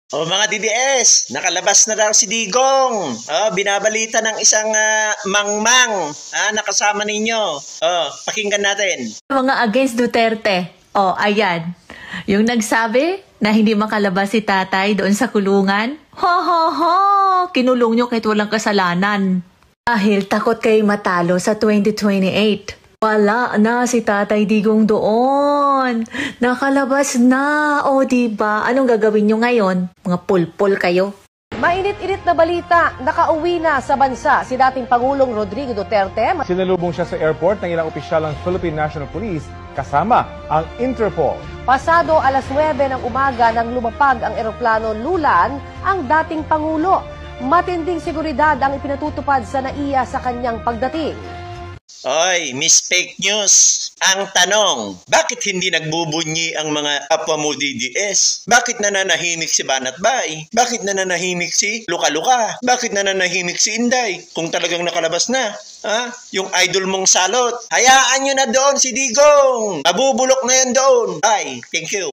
O mga DDS, nakalabas na daw si Digong. Binabalita ng isang mangmang nakasama ninyo. Pakinggan natin. Mga against Duterte. Ayan. Yung nagsabi na hindi makalabas si tatay doon sa kulungan. Ho, ho, ho! Kinulong nyo kahit walang kasalanan. Dahil takot kayo matalo sa 2028. Wala na si Tatay Digong doon. Nakalabas na. Diba? Anong gagawin nyo ngayon? Mga pulpol kayo. Mainit-init na balita, nakauwi na sa bansa si dating Pangulong Rodrigo Duterte. Sinalubong siya sa airport ng ilang opisyal ng Philippine National Police kasama ang Interpol. Pasado alas 9 ng umaga nang lumapag ang eroplano lulan ang dating Pangulo. Matinding seguridad ang ipinatutupad sa NAIA sa kanyang pagdating. Oy, Miss Fake News. Ang tanong, bakit hindi nagbubunyi ang mga kapwa mo DDS? Bakit nananahimik si Banatbay? Bakit nananahimik si Luka-Luka? Bakit nananahimik si Inday? Kung talagang nakalabas na, yung idol mong salot. Hayaan nyo na doon si Digong. Mabubulok na yan doon. Bye. Thank you.